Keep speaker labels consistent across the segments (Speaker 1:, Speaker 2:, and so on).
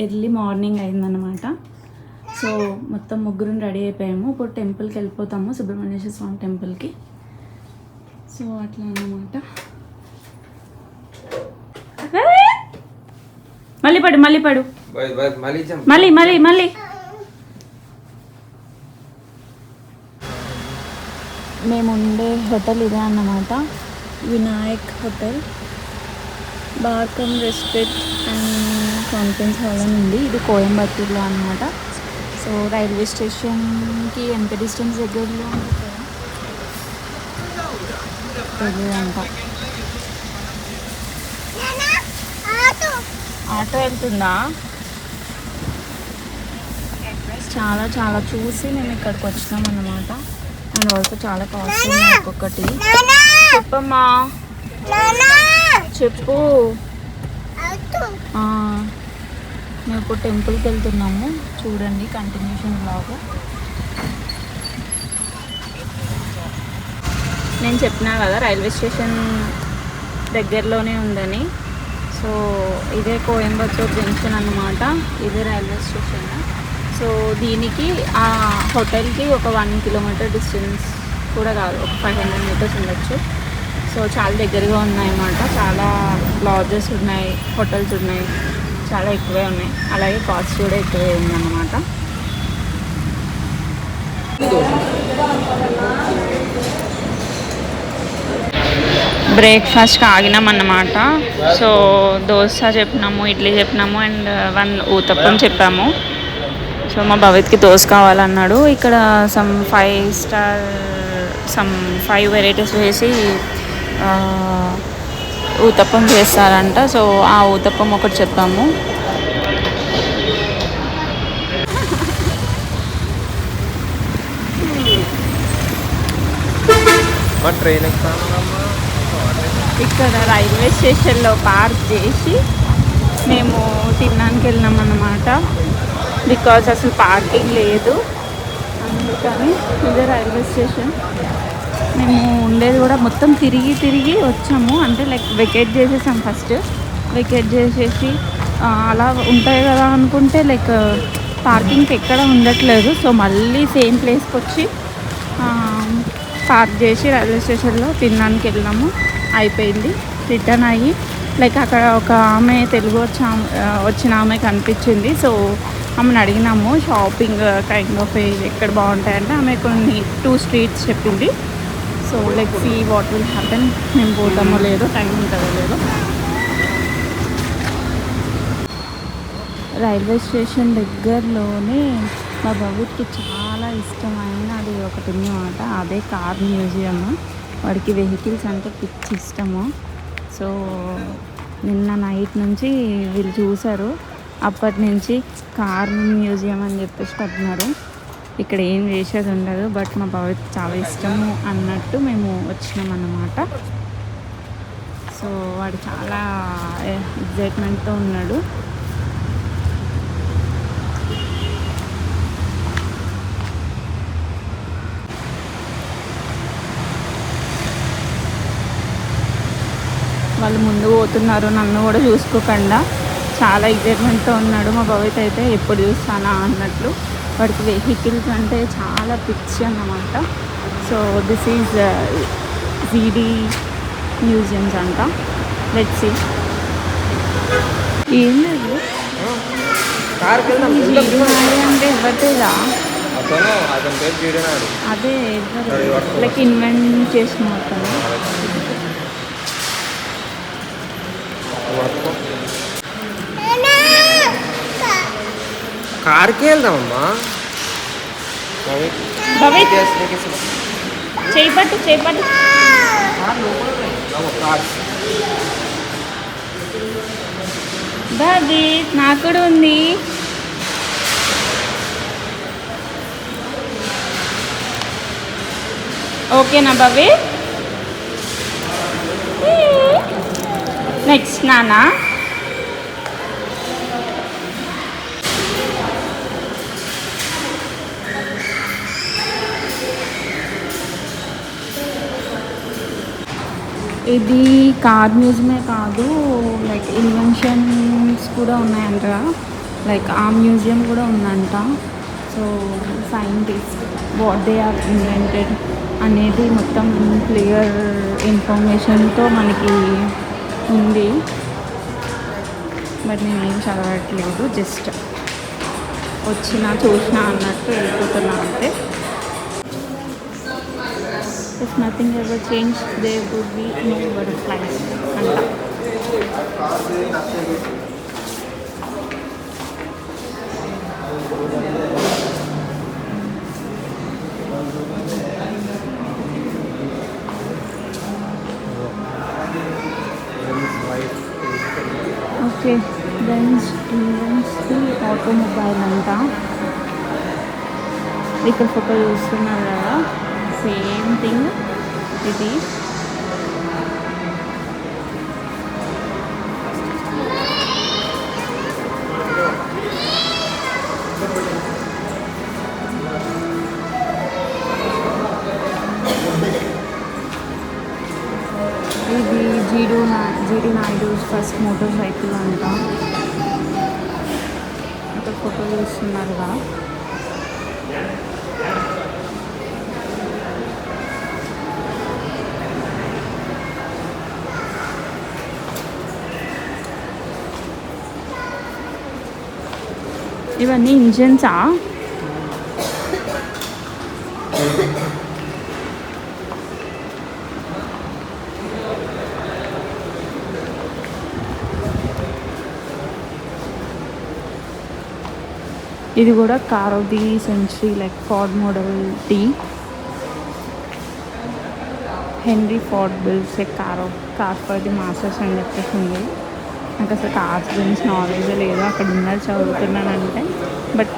Speaker 1: Early morning అయిందనమాట. So మొత్తం ముగ్గురు రెడీ అయిపోయాము. ఇప్పుడు టెంపుల్కి వెళ్ళిపోతాము, సుబ్రహ్మణ్యేశ్వర స్వామి టెంపుల్కి. సో అట్లా అన్నమాట. మళ్ళీ పడు మళ్ళీ మేము ఉండే హోటల్ ఇదే అన్నమాట, Vinayak hotel. Bar cum respect and conference hall అని ఉంది. ఇది కోయంబత్తూర్లో అనమాట. సో రైల్వే స్టేషన్కి ఎంత డిస్టెన్స్ దగ్గరలో తెలియదంట. ఆటో వెళ్తుందా? చాలా చాలా చూసి మేము ఇక్కడికి వచ్చినాం అన్నమాట. అండ్ ఆల్సో చాలా కాస్ట్ ఉంది ఒక్కొక్కటి. చెప్పమ్మా, చెప్పు. మేము ఇప్పుడు టెంపుల్కి వెళ్తున్నాము, చూడండి కంటిన్యూషన్ బ్లాగ్. నేను చెప్పినా కదా రైల్వే స్టేషన్ దగ్గరలోనే ఉందని. సో ఇదే కోయంబత్తూర్ జంక్షన్ అన్నమాట, ఇదే రైల్వే స్టేషన్. సో దీనికి ఆ హోటల్కి ఒక 1 కిలోమీటర్ డిస్టెన్స్ కూడా కాదు, ఒక 500 మీటర్స్ ఉండొచ్చు. సో చాలా దగ్గరగా ఉన్నాయన్నమాట. చాలా లాడ్జెస్ ఉన్నాయి, హోటల్స్ ఉన్నాయి, చాలా ఎక్కువే ఉన్నాయి. అలాగే కాస్ట్ కూడా ఎక్కువే ఉందన్నమాట. బ్రేక్ఫాస్ట్కి ఆగినామన్నమాట. సో దోశ చెప్పినాము, ఇడ్లీ చెప్పినాము అండ్ 1 ఊతప్పం చెప్పాము. సో మా భవిత్కి దోశ కావాలన్నాడు. ఇక్కడ సమ్ 5 వెరైటీస్ వేసి ఊతప్పం చేస్తారంట. సో ఆ ఊతప్పం ఒకటి చెప్పాము. ఇక్కడ రైల్వే స్టేషన్లో పార్క్ చేసి మేము తినడానికి వెళ్ళినాం అన్నమాట. బికాజ్ అసలు పార్కింగ్ లేదు, అందుకని ఇదే రైల్వే స్టేషన్. మేము ఉండేది కూడా మొత్తం తిరిగి వచ్చాము. అంటే లైక్ వెకేట్ చేసేసాం, ఫస్ట్ వెకేట్ చేసేసి అలా ఉంటాయి కదా అనుకుంటే లైక్ పార్కింగ్కి ఎక్కడ ఉండట్లేదు. సో మళ్ళీ సేమ్ ప్లేస్కి వచ్చి పార్క్ చేసి రైల్వే స్టేషన్లో తినడానికి వెళ్ళాము. అయిపోయింది, రిటర్న్ అయ్యి లైక్ అక్కడ ఒక ఆమె తెలుగు వచ్చిన ఆమె కనిపించింది. సో ఆమెను అడిగినాము షాపింగ్ కైండ్ ఆఫ్ ఎక్కడ బాగుంటాయంటే ఆమె కొన్ని 2 స్ట్రీట్స్ చెప్పింది. So like see what will happen, మేము పోతామో లేదో, టైం ఉంటుందో లేదో. రైల్వే స్టేషన్ దగ్గరలోనే మా బాబుకి చాలా ఇష్టమైన అది ఒకటి ఉందన్నమాట, అదే కార్ మ్యూజియం. వాడికి వెహికల్స్ అంటే పిచ్చి ఇష్టము. సో నిన్న నైట్ నుంచి వీళ్ళు చూసారు, అప్పటి నుంచి కార్ మ్యూజియం అని చెప్పేసి పడుతున్నారు. ఇక్కడ ఏం చేసేది ఉండదు, బట్ మా బాబుకి చాలా ఇష్టము అన్నట్టు మేము వచ్చినాం అన్నమాట. సో వాడు చాలా ఎగ్జైట్మెంట్తో ఉన్నాడు. వాళ్ళు ముందు పోతున్నారు, నన్ను కూడా చూసుకోకుండా చాలా ఎగ్జైట్మెంట్తో ఉన్నాడు మా భవిత్ అయితే. ఎప్పుడు చూస్తానా అన్నట్లు. వాడికి వెహికల్స్ అంటే చాలా పిచ్చి అన్నమాట. So this is GD museums అంట. Let's see. ఏం లేదు అంటే ఎవరిదేదా, అదే లైక్ ఇన్వెంట్ చేసిన అతను.
Speaker 2: కార్కి వెళ్దామమ్మా.
Speaker 1: చేపట్టు బాబీ, నాకు కూడా ఉంది. ఓకేనా బాబీ? నెక్స్ట్ నానా. ఇది కార్ మ్యూజియమే కాదు, లైక్ ఇన్వెన్షన్స్ కూడా ఉన్నాయంట. లైక్ ఆ మ్యూజియం కూడా ఉందంట. So scientist what they are invented అనేది మొత్తం క్లియర్ ఇన్ఫర్మేషన్తో మనకి ఉంది. బట్ నేను ఏం చదవట్లేదు, జస్ట్ వచ్చినా చూసినా అన్నట్టు వెళ్ళిపోతున్నా అంతే. If nothing ever change there would be no butterflies అంట. ఓకే, బెంజ్ ఇన్వెన్స్ది ఆటోమొబైల్ అంట. ఇక్కడ ఫోటో చూస్తున్నారు కదా, సేమ్ థింగ్ ఇది. ఇది జీడి నాయుడు ఫస్ట్ మోటార్ సైకిల్ అంట. అక్కడ ఫోటో చూస్తున్నారుగా. ఇవన్నీ ఇంజన్సా? ఇది కూడా car of the century, like Ford model tea. Henry Ford builds A car for the masters అని చెప్పేసి ఉంది. నాకు అసలు కార్స్ గురించి నాలెడ్జ్ లేదు, అక్కడ ఉన్నది చదువుతున్నానంటే. But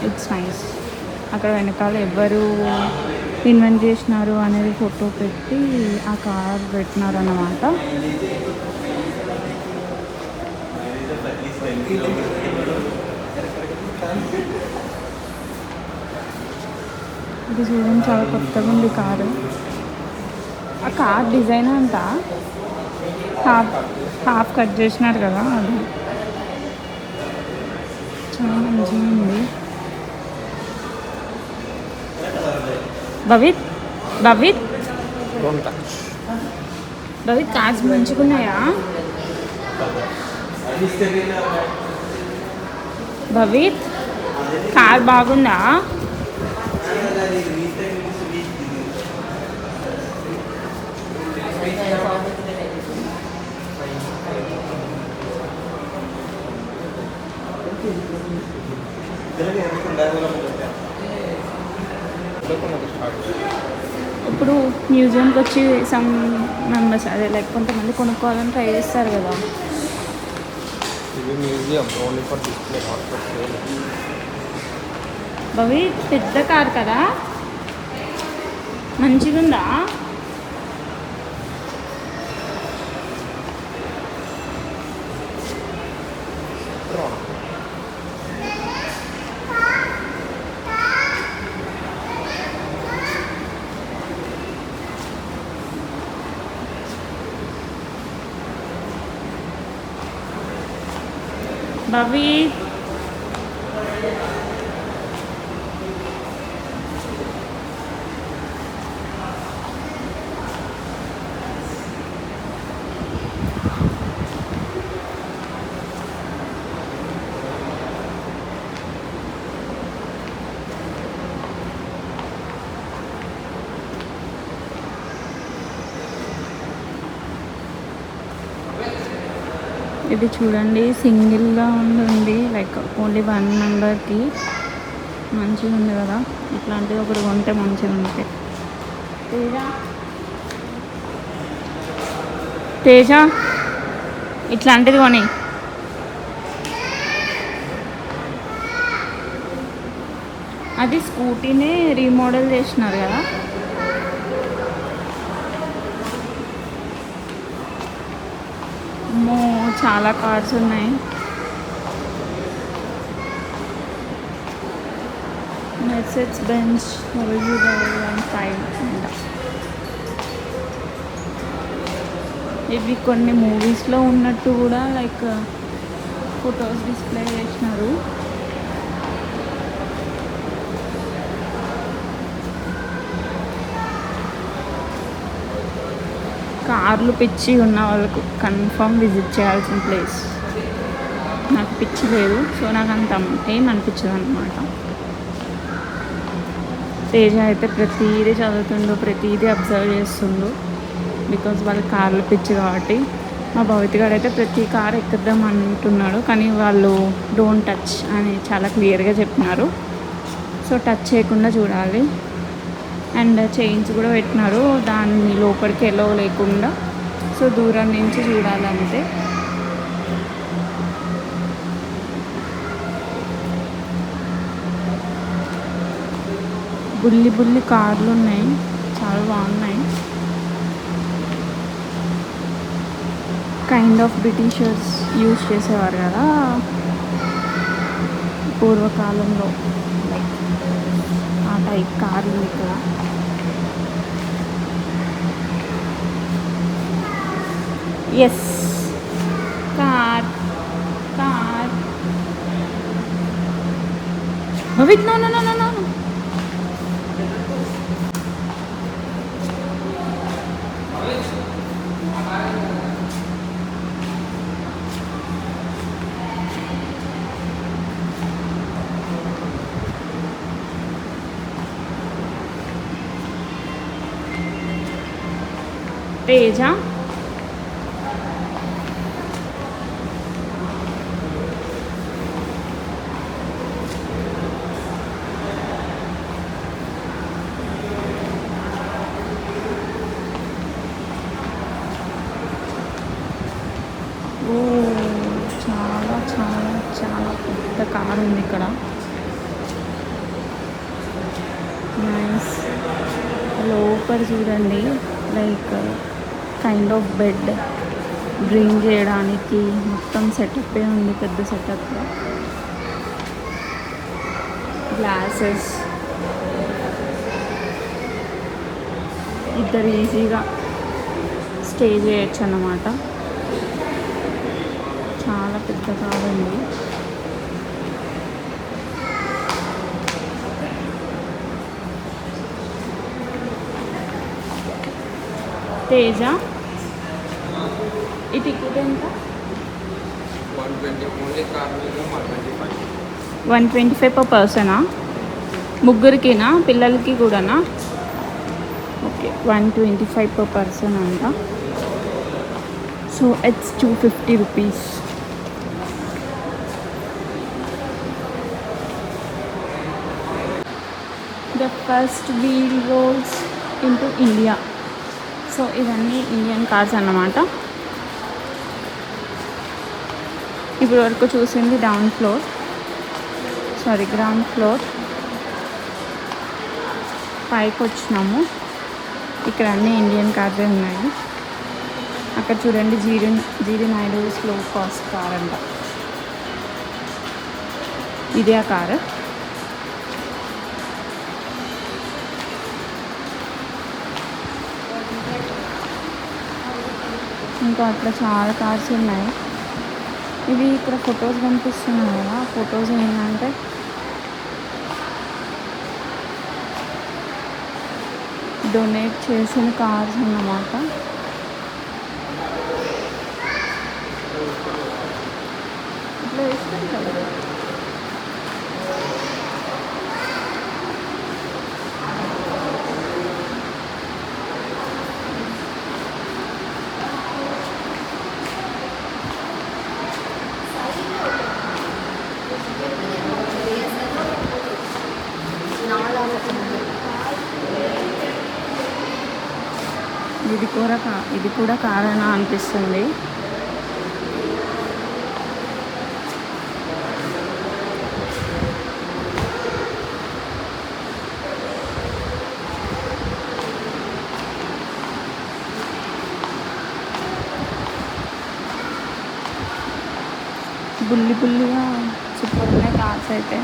Speaker 1: it's nice. అక్కడ వెనకాల ఎవరు ఇన్వెంట్ చేసినారు అనేది ఫోటో పెట్టి ఆ కార్ పెట్టినారు అన్నమాట. ఇది చూడండి, చాలా కొత్తగా ఉంది కారు. ఆ కార్ డిజైన్ అంతా హాఫ్ కట్ చేసినారు కదా, అది చాలా మంచిగా ఉంది. భవిత్ భవిత్ భవిత్ కార్స్ మంచిగా ఉన్నాయా? భవిత్ కార్ బాగుందా? ఇప్పుడు మ్యూజియంకి వచ్చి సమ్ మెంబర్స్ అదే లైక్ కొంతమంది కొనుక్కోవాలని ట్రై చేస్తారు కదా. భవి పెద్ద కార్ కదా, మంచిగా ఉందా? భవి ఇది చూడండి, సింగిల్గా ఉంది, లైక్ ఓన్లీ 1 మెంబర్కి. మంచిగా ఉంది కదా, ఇట్లాంటిది ఒకటి కొంటే మంచిగా ఉంటాయి. తేజ ఇట్లాంటిది కొని. అది స్కూటీనే రీమోడల్ చేసినారు కదా. చాలా కార్స్ ఉన్నాయి. మెర్సిడెస్ బెంజ్ WY15 అంట. ఇవి కొన్ని మూవీస్లో ఉన్నట్టు కూడా లైక్ ఫొటోస్ డిస్ప్లే చేసినారు. కార్లు పిచ్చి ఉన్న వాళ్ళకు కన్ఫర్మ్ విజిట్ చేయాల్సిన ప్లేస్. నాకు పిచ్చి లేదు, సో నాకు అంత ఏం అనిపించదు అనమాట. తేజ అయితే ప్రతిదీ చదువుతుండు, ప్రతిదీ అబ్జర్వ్ చేస్తుండు. బికాజ్ వాళ్ళ కార్లు పిచ్చి కాబట్టి. మా భవిత్ గారు అయితే ప్రతి కార్ ఎక్కిద్దాం అంటున్నాడు, కానీ వాళ్ళు డోంట్ టచ్ అని చాలా క్లియర్గా చెప్పినారు. సో టచ్ చేయకుండా చూడాలి. అండ్ చైన్స్ కూడా పెట్టినారు, దాన్ని లోపలికి ఎలో లేకుండా. సో దూరం నుంచి చూడాలంటే. బుల్లి బుల్లి కార్లు ఉన్నాయి, చాలా బాగున్నాయి. కైండ్ ఆఫ్ బ్రిటిషర్స్ యూజ్ చేసేవారు కదా పూర్వకాలంలో, లైక్ ఆ టైప్ కార్లు ఇక్కడ. Yes, car car. Bhavit, no no no no no. Teja, చాలా చాలా చాలా పెద్ద కార్ ఉంది ఇక్కడ. నైస్. లోపల చూడండి, like kind of bed drink చేయడానికి మొత్తం సెటప్పే ఉంది, పెద్ద సెటప్. గ్లాసెస్, ఇద్దరు ఈజీగా స్టే చేయొచ్చు అన్నమాట. చాలా పెద్ద కార్ ఉంది. తేజ, ఈ టికెట్ ఎంత? 125 పర్ పర్సనా? ముగ్గురికినా, పిల్లలకి కూడానా? ఓకే, 125 పర్ పర్సన్ అంట. So it's 250 rupees. The first wheel rolls into India. So ఇవన్నీ ఇండియన్ కార్స్ అన్నమాట. ఇప్పుడు వరకు చూసింది గ్రౌండ్ ఫ్లోర్. పైకి వచ్చినాము, ఇక్కడ అన్నీ ఇండియన్ కార్సే ఉన్నాయి. అక్కడ చూడండి, జీడి నాయుడు స్లో ఫాస్ట్ కార్ అంట. ఇదే ఆ కారు. ఇంకా అట్లా చాలా కార్స్ ఉన్నాయి. ఇవి ఇక్కడ ఫొటోస్ కనిపిస్తున్నాయి కదా, ఫొటోస్ ఏంటంటే డొనేట్ చేసిన కార్స్ అన్నమాట. ఇట్లా వేస్తాం కదా. ఇది కూడా కారణం అనిపిస్తుంది. బుల్లిగా సూపర్ ఉన్నాయి కార్స్ అయితే.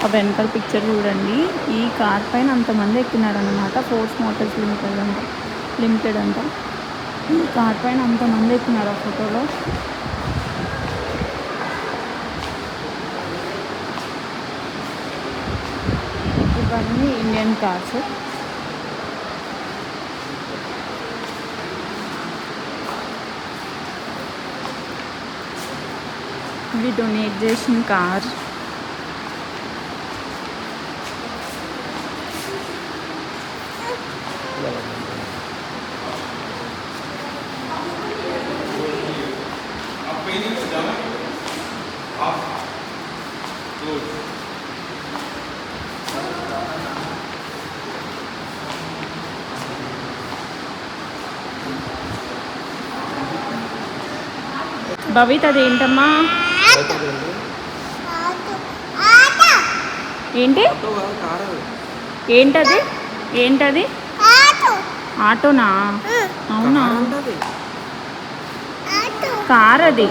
Speaker 1: ఆ వెనకాల పిక్చర్ చూడండి, ఈ కార్ పైన అంతమంది ఎక్కినారనమాట. ఫోర్స్ మోటార్స్ లిమిటెడ్ అంట. ఈ కార్ పైన అంతమంది ఎక్కినారు ఆ ఫోటోలో. ఇవన్నీ ఇండియన్ కార్స్. ఇవి డొనేట్ చేసిన కార్. భవిత్ అదేంటమ్మా? ఏంటి ఏంటది? ఏంటది? ఆటోనా? అవునా? కార్ అది.